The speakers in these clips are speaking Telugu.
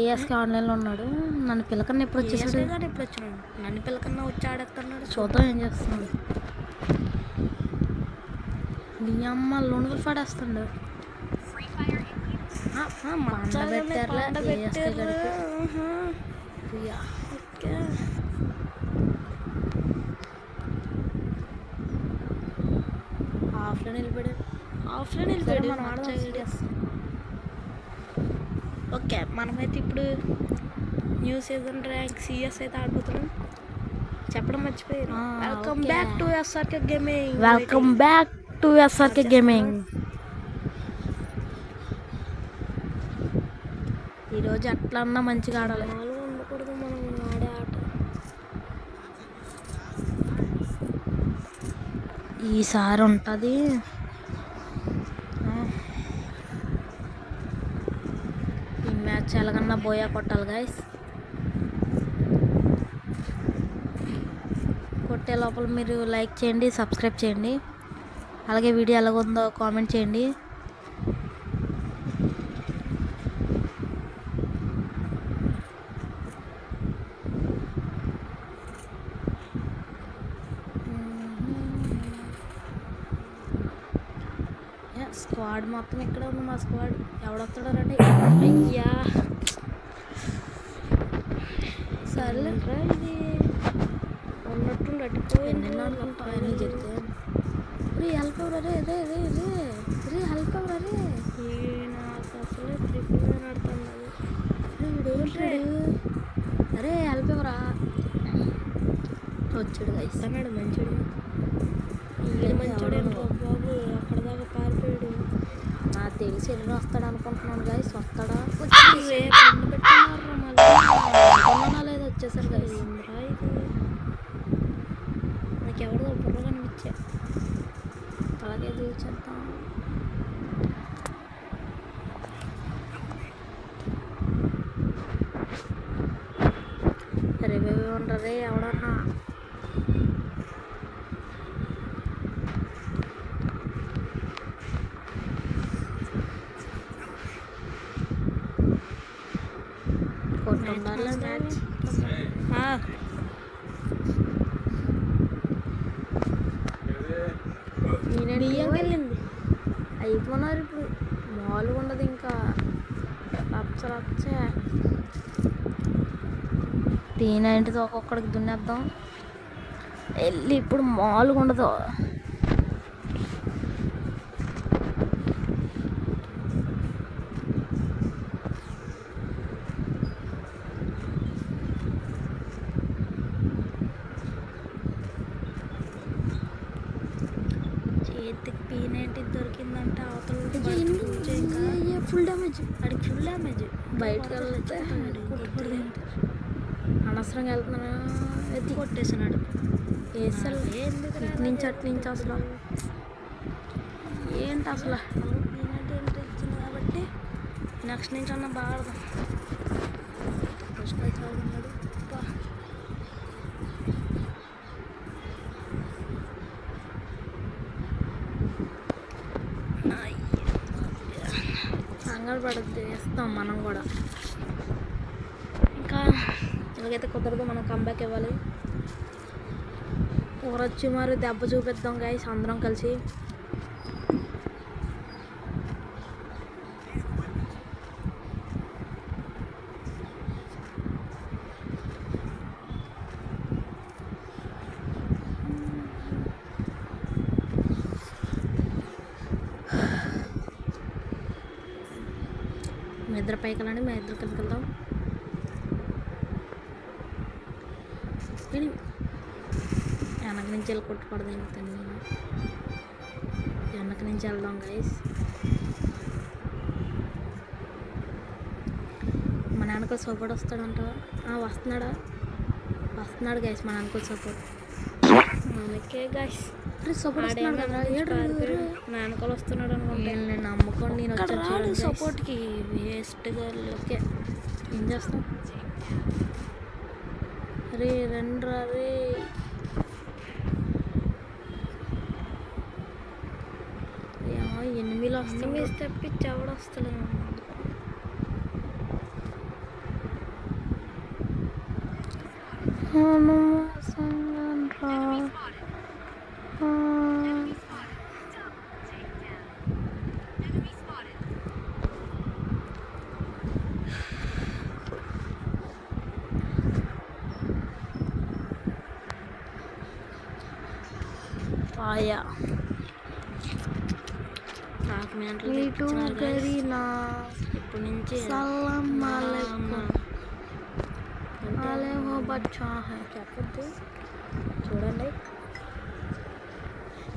ఏఎస్కే ఆన్లైన్లో ఉన్నాడు. నన్ను పిల్లకన్నా ఎప్పుడు వచ్చేసాడు? ఎప్పుడు వచ్చినాడు? నన్ను పిల్లకన్నా వచ్చి ఆడేస్తున్నాడు. చూద్దాం ఏం చేస్తున్నాడు. నీ అమ్మ లోన్లు పడేస్తాడు. ఆఫ్లైన్ వెళ్ళిపోయాడు. మనం ఓకే, మనమైతే ఇప్పుడు న్యూ సీజన్ ర్యాంక్ సిఎస్ అయితే ఆడిపోతున్నాం. చెప్పడం మర్చిపోయాను. Welcome back to SRK gaming. Welcome back to SRK gaming. ఈరోజు ఎట్లా అన్నా మంచిగా ఆడాలి. ఉండకూడదు మనం ఆడే ఆట. ఈసారి ఉంటుంది. ఈ మ్యాచ్ ఎలాగన్నా బోయా కొట్టాలి గైస్. కొట్టే లోపల మీరు లైక్ చేయండి, సబ్స్క్రైబ్ చేయండి. అలాగే వీడియో ఎలాగుందో కామెంట్ చేయండి. స్క్వాడ్ మొత్తం ఇక్కడ ఉంది. మా స్క్వాడ్ ఎవడొస్తాడో రండి. అయ్యా సర్లే, ఇది ఉన్నట్టు ఎన్ని అనుకుంటా అన్నీ జరిగితే రీ హెల్ప్ ఎవరు? రే రే రే రే రే హెల్ప్ ఎవరు? రే నాకు అసలే ప్రిపేర్ ఆడుతున్నాడు. అరే హెల్ప్ ఎవరా? వచ్చాడు గైస్. అన్నాడు మంచోడు. మంచోడు బాబు, అక్కడ దాకా పారిపోయాడు. నాకు తెలిసి ఎన్ని వస్తాడు అనుకుంటున్నాను గైస్. వస్తాడా? లేదు, వచ్చేసారు గైస్. నాకు ఎవరిదో బుర్ర కనిపించా. అలాగే చూసేద్దాం. రివ్యూ ఉండరే ఎవడన్నా. వెళ్ళింది అయిపోయినారు. ఇప్పుడు మామూలుగా ఉండదు. ఇంకా రచ్చ T90 ఒక్కొక్కడికి దున్నేద్దాం వెళ్ళి. ఇప్పుడు మామూలుగా ఉండదు. చేతికి P90 దొరికిందంటే అవతల ఫుల్ డ్యామేజ్. అడిగి ఫుల్ డ్యామేజ్. బయటకు వెళ్తే అనవసరంగా వెళ్తున్నా. ఎత్తి కొట్టేసినాడు. వేసారు ఇటు నుంచి అటు నుంచి. అసలు ఏంటి అసలు P90 ఎంట్రీ ఇచ్చింది కాబట్టి నెక్స్ట్ నుంచి అన్న బాగా ఆడదాం. ఫస్ట్ అయితే ఆడున్నాడు. కంగారు పడద్దు, వేస్తాం మనం కూడా. ఇంకా ఇలాగైతే కుదరదు, మనం కంబ్యాక్ ఇవ్వాలి. ఊరొచ్చి మరి దెబ్బ చూపిద్దాం గైస్ అందరం కలిసి. మీ ఇద్దరు పైకి వెళ్ళండి, మేము ఇద్దరు కిందకి వెళ్దాం. వెనక నుంచి వెళ్ళి కొట్టుకూడదు. ఇంకండి వెనక నుంచి వెళ్దాం గైస్. మన వెనక సపోర్ట్ వస్తాడంటావా? వస్తున్నాడా? వస్తున్నాడు గైస్ మన వెనక సపోర్ట్. మనకే గైస్ సపోర్ట్ వస్తున్నాడు కదా. నా వెనకాల వస్తున్నాడు అనుకుంటే నేను నమ్ముకోండి. నేను వచ్చాను సపోర్ట్కి. వేస్ట్గా. ఓకే, ఏం చేస్తాం? అరే రండ్రా రే. ఎనిమిదిలో ఎనిమిది తెప్పించి ఎవడు వస్తలేదు. పాయా నాకు మెంటల్ ఇటు కరీనా ఇప్పటి నుంచి సలాం అలైకుం అంటే అలేహో బచ్చా హై చెప్పద్దు. చూడండి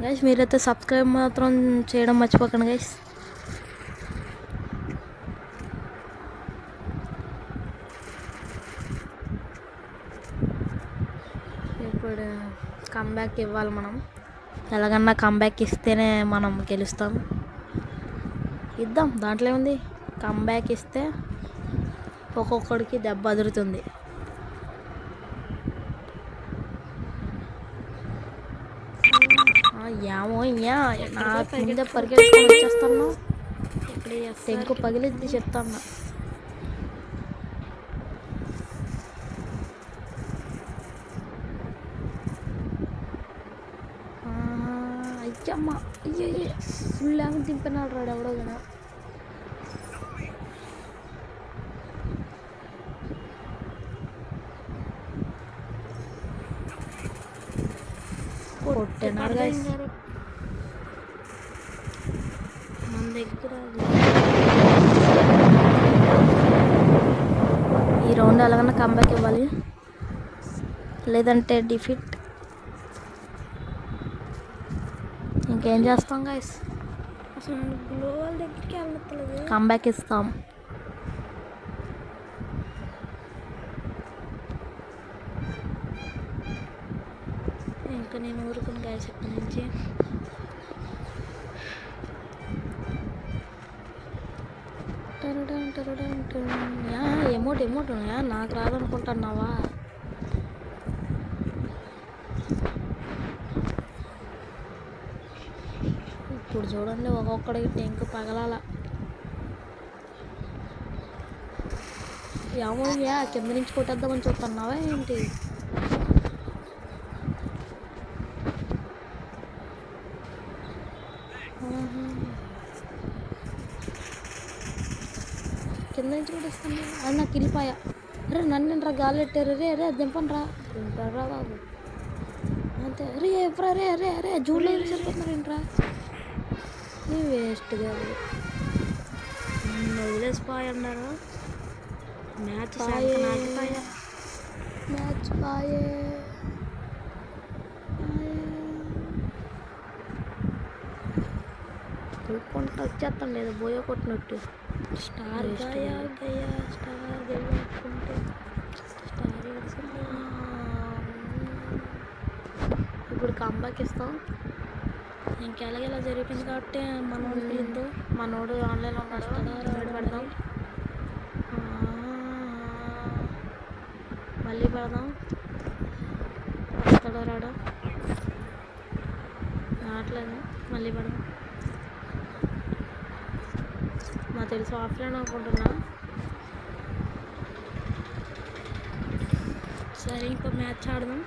గైస్, మీరైతే సబ్స్క్రైబ్ మాత్రం చేయడం మర్చిపోకండి గైస్. ఇప్పుడు కమ్బ్యాక్ ఇవ్వాలి మనం. ఎలాగన్నా కమ్బ్యాక్ ఇస్తేనే మనం గెలుస్తాం. ఇద్దాం, దాంట్లో ఏముంది. కమ్బ్యాక్ ఇస్తే ఒక్కొక్కడికి దెబ్బ అదురుతుంది. ఏమో నా ముందే పరిగెట్టుకొని వచ్చేస్తాను. ఇక్కడ టెంకు పగిలిద్ది చెప్తాను. అయ్యమ్మ అయ్యయ్య ఫుల్ ఏమో దింపినాడు రాడు ఎవడో కదా. కొట్టినాడు గైస్. మన దగ్గర ఈ రౌండ్ ఎలాగన్నా కంబ్యాక్ ఇవ్వాలి, లేదంటే డిఫీట్. ఇంకేం చేస్తాం గైస్, అసలు నన్ను గ్లోవల్ దగ్గరికి వెళ్ళట్లేదు. కంబ్యాక్ ఇస్తాం. ఇంకా నేను ఊరుకుని గాయస్ ఇక్కడి నుంచి. ఎమోట్ నాకు రాదనుకుంటున్నావా? ఇప్పుడు చూడండి ఒక్కొక్కడికి టెంక్ పగలాల. ఏమోయ్యా కింద నుంచి కొట్టేద్దామని చూస్తున్నావా ఏంటి? కింద నుంచి కొట్టేస్తాను. అది నాకు వెళ్ళిపోయా. అరే నన్ను రా గాలి పెట్టారు. రే దింపండి రా, దింపారా బాబు. అంతే. రే ఎప్పురా రే జూన్లో సరిపోతున్నారు ఏంట్రా? ఇది వేస్ట్ కాదు. వదిలేసిపోయన్నారు. మ్యాచ్ మ్యాచ్ పాయే. కొట్టుకుంటూ వచ్చేస్తాను, లేదా బోయ కొట్టినట్టు. స్టార్ గయా స్టార్ గెలుచుకుంటే స్టార్ వేసింది. ఇప్పుడు కంబ్యాక్ ఇస్తాం. ఇంకెలాగెలా జరిగింది కాబట్టి మనోడు పిలుద్దు. మనోడు ఆన్లైన్లో ఉన్నాడు. పెడదాం, మళ్ళీ పెడదాం. వస్తాడో రాడో రావట్లేదు. మళ్ళీ పెడదాం. నాకు తెలుసు ఆఫ్లైన్ అనుకుంటున్నా. సరే ఇంకో మ్యాచ్ ఆడదాం.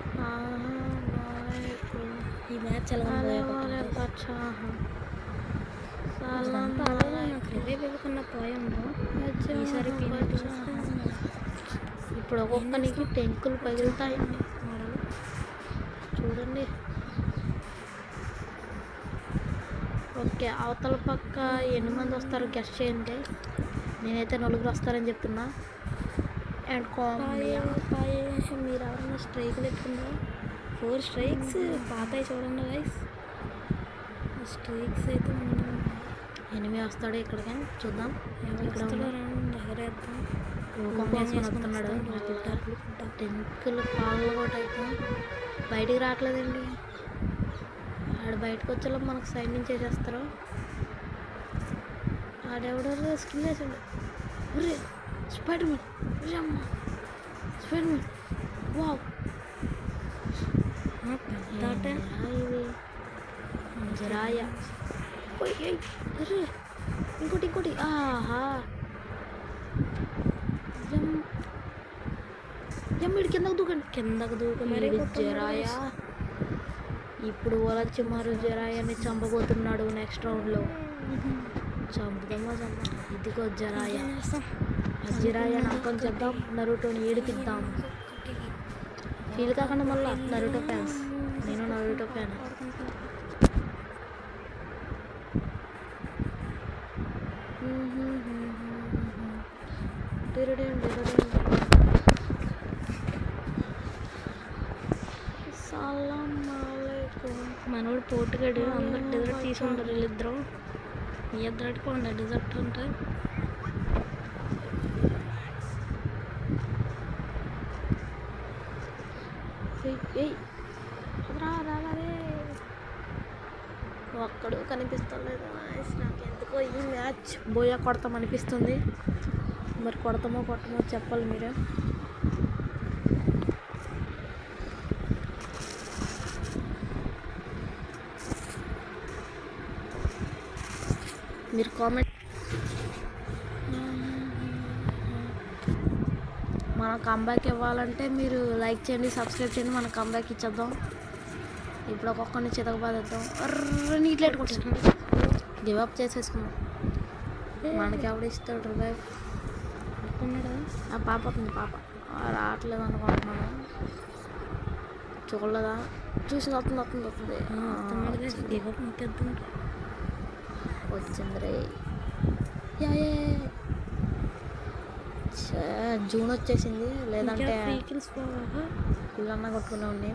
ఈ మ్యాచ్ ఎలా వెళ్తున్న పోయాము. ఈసారి ఇప్పుడు ఒక్కొక్కరికి టెంకులు పగులుతాయి. చూడండి. ఓకే, అవతల పక్క ఎన్ని మంది వస్తారో గెస్ట్ చేయండి. నేనైతే 4 వస్తారని చెప్తున్నా. అండ్ మీరు ఎవరన్నా స్ట్రైక్లు ఎత్తుకుందా? 4 స్ట్రైక్స్ పాతాయి చూడండి గైస్. స్ట్రైక్స్ అయితే ఎనిమిది వస్తాడు ఇక్కడికి. చూద్దాం ఇక్కడ ఎగరేద్దాం. వస్తున్నాడు. టెంకులు పాలు కూడా అయిపోయి బయటికి రావట్లేదండి. ఆడ బయటకు వచ్చేలా మనకు సైడ్ నుంచి వేసేస్తారు. ఆడెవడో స్కిల్ వేసాడు. ఒరే స్పైడర్ మ్యాన్, అమ్మ స్పైడర్ మ్యాన్, వావ్. ఇది జరాయ. అరే ఇంకోటి. ఆహా ఎమ్మిడి కిందకు దూకండి. కిందకు దూకి మరి జరాయ ఇప్పుడు వలచ్చిమారు జరాయాన్ని చంపబోతున్నాడు నెక్స్ట్ రౌండ్లో. చంపుదామా ఇదిగో జరాయ. జిరాయ నాకొని చేద్దాం, నరుటోని ఏడిపిద్దాం. ఫీల్ కాకుండా మళ్ళీ నరుటో ఫ్యాన్స్. నేను నరుటో ఫ్యాన్. మనోడు పోటుగాడు అందరు డెజర్ట్ తీసుకుంటారు వీళ్ళిద్దరు. మీ ఇద్దరు అట్టుకోండి డెజర్ట్ అంటే. ఒక్కడు కనిపిస్తలేదు. నాకు ఎందుకో ఈ మ్యాచ్ బోయా కొడతాం అనిపిస్తుంది. మరి కొడతామో కొట్టమో చెప్పాలి మీరే. మీరు కామెంట్. మన కంబ్యాక్ ఇవ్వాలంటే మీరు లైక్ చేయండి, సబ్స్క్రైబ్ చేయండి. మన కంబ్యాక్ ఇచ్చేద్దాం. ఇప్పుడు ఒక్కొక్కరిని చితకబాదేద్దాం. నీట్లో పెట్టుకుంటాం. గివప్ చేసేసుకున్నాం. మనకి ఎవడు ఇస్తాడు రివైవ్? ఆ పాప ఉంది. పాప రావట్లేదు అనుకుంటున్నాను. చూడలేదా? చూసి వస్తుంది వచ్చింది రే. జూన్ వచ్చేసింది. లేదంటే పిల్లన్న కొట్టుకునే ఉండి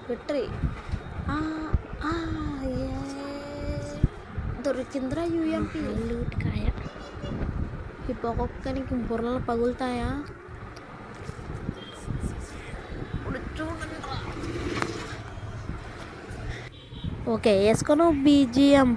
విక్టరీ దొరికిందిరా యూఎంపీ. లూటికాయ ఇప్పుడు ఒక్కొక్కరికి బుర్రలు పగులుతాయా? ఇప్పుడు చూడండి. ఓకే వేసుకోను బీజిఎం.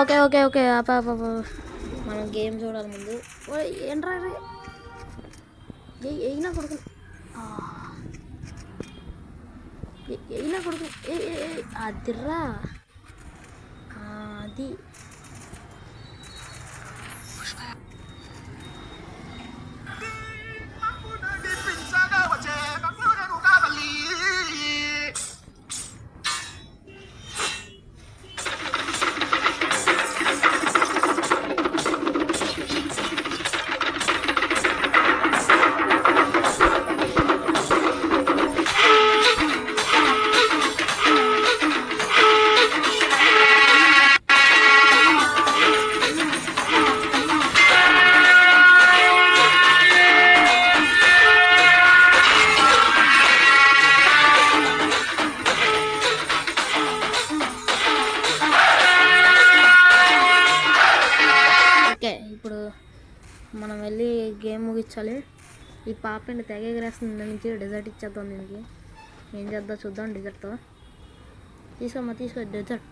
ఓకే ఓకే ఓకే మనం గేమ్ చూడాలి ముందు. ఏంట్రా అయినా కొడుకు అయినా కొడుకు అదిర్రా అది. ఇప్పుడు మనం వెళ్ళి గేమ్ ముగించాలి. ఈ పాపని తెగ ఎగరేస్తుంది నుంచి డెజర్ట్ ఇచ్చేద్దాం. దీనికి ఏం చేద్దాం చూద్దాం. డెజర్ట్తో తీసుకోమ్మా తీసుకో డెజర్ట్.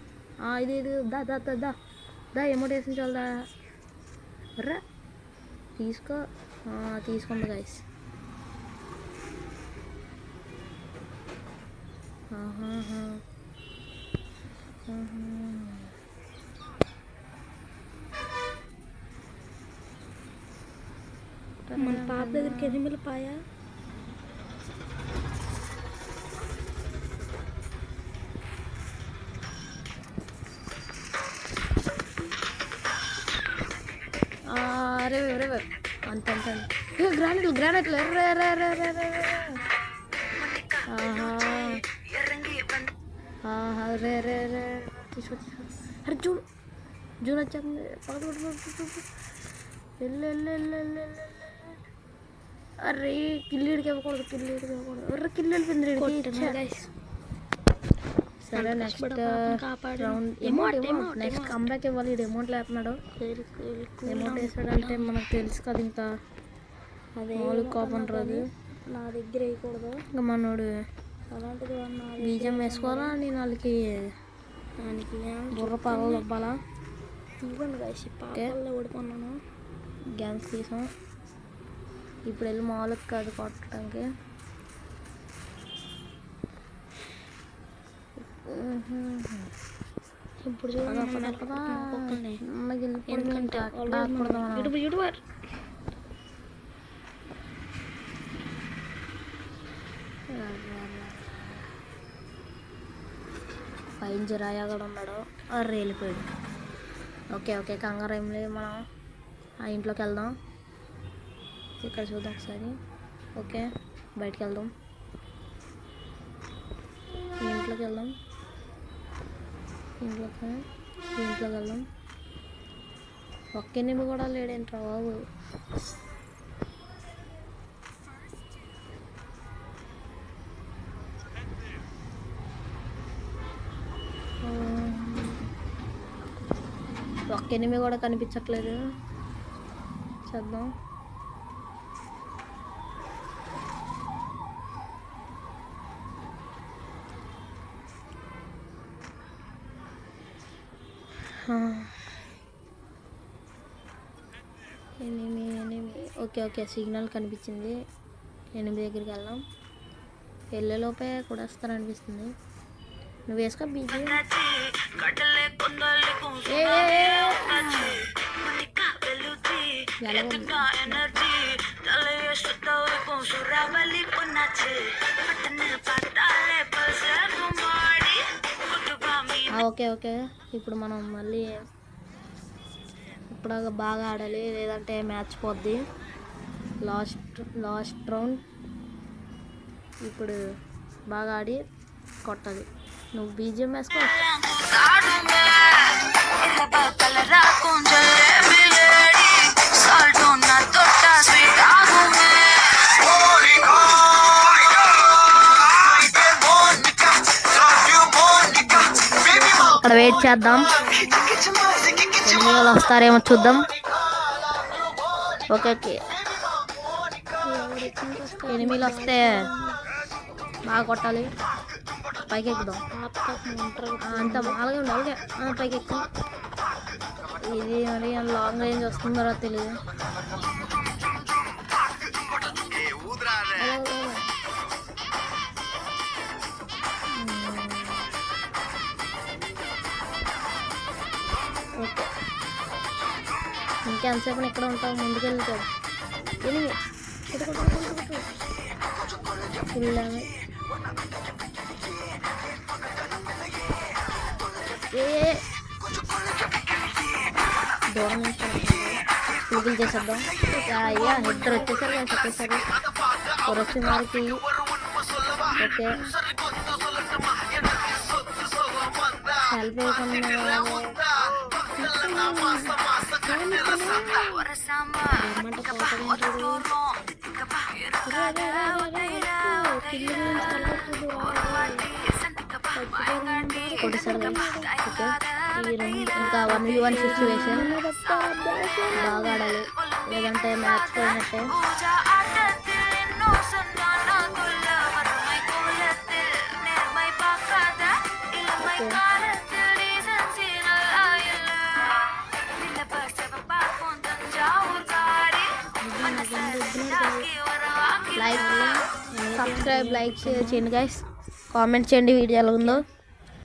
ఇది దా దా దా దా దా ఎమోట్ వేసిన చాలదా రా తీసుకో. తీసుకోండి గైస్. మన పాప దగ్గరికి ఎనిమిది పాయా. రే రే అంత గ్రానైట్లు గ్రానైట్లు రే రే రే రే రే రే రే రే తీసుకో తీసుకో. అరే జూన్ జూన్ వచ్చేస్తుంది. అరే కిల్లీడికి ఇవ్వకూడదు. కిల్లీడికి ఇవ్వకూడదు. అరే కిల్లు వెళ్ళిపోయింది. సరే నెక్స్ట్ రౌండ్ నెక్స్ట్ కంబ్యాక్ ఇవ్వాలి. ఇది అమౌంట్ లేస్తున్నాడు. అమౌంట్ వేసాడంటే మనకు తెలుసు కదా, ఇంకా అదే మామూలు కోపం రాదు. నా దగ్గర వేయకూడదు. ఇంకా మనోడు అలాంటిది బీజం వేసుకోవాలా, నేను వాళ్ళకి దానికి బుర్ర పగలు ఇవ్వాలా. ఇవ్వండి కాసి పాపల్లో ఓడిపోన్నాను. గ్యాన్స్ తీసాం. ఇప్పుడు వెళ్ళి మామూలుగా కాదు కొట్టడానికి. ఇప్పుడు పైన జిరాయా కూడా ఉన్నాడు. వెళ్ళిపోయాడు. ఓకే ఓకే కంగారు ఏం లేదు. మనం ఆ ఇంట్లోకి వెళ్దాం. ఇక్కడ చూద్దాం ఒకసారి. ఓకే బయటికి వెళ్దాం. ఇంట్లోకి వెళ్దాం. ఇంట్లోకి వెళ్దాం. ఒక్క ఎనిమిది కూడా లేడేంట్రా బాబు. ఒక్క ఎనిమిది కూడా కనిపించట్లేదు. చూద్దాం. ఎనిమిది. ఓకే ఓకే సిగ్నల్ కనిపించింది. 8 దగ్గరికి వెళ్దాం. వెళ్ళేలోపే కూడా వస్తారనిపిస్తుంది. నువ్వు వేసుకో బీజీ. ఓకే ఓకే ఇప్పుడు మనం మళ్ళీ ఇప్పుడు బాగా ఆడాలి, లేదంటే మ్యాచ్ పోద్ది. Last round. ఇప్పుడు బాగా ఆడి కొట్టాలి. నువ్వు బీజిఎం వేసుకో. అక్కడ వెయిట్ చేద్దాం. ఎనిమిది వస్తారేమో చూద్దాం. ఓకే ఓకే ఎనిమిది వస్తే బాగా కొట్టాలి. పైకి ఎక్కుదాం. అంత మామూలుగా ఉండాలి. పైకి ఎక్కు. ఇది మరి లాంగ్ రేంజ్ వస్తుందో తెలియదు. ఓకే ఇంకెంతసేపు ఎక్కడ ఉంటావు? ముందుకు వెళ్తావు. ఎనిమిది ఫుల్ దూరం నుంచి ఫుల్గిల్ చేసేద్దాం. అయ్యా ఇద్దరు వచ్చేసరి చెప్పేసరి వచ్చిన వారికి. ఓకే హెల్ప్ చేయకుండా కొట్టేసాడు. ఓకే ఈ రెండు ఇంకా 1v1 సిచ్యువేషన్. బాగా ఆడాలి, లేదంటే మ్యాచ్ పోయినట్టే. లైక్ సబ్స్క్రైబ్ లైక్ షేర్ చేయండి గైస్. కామెంట్ చేయండి వీడియో ఎలా ఉందో.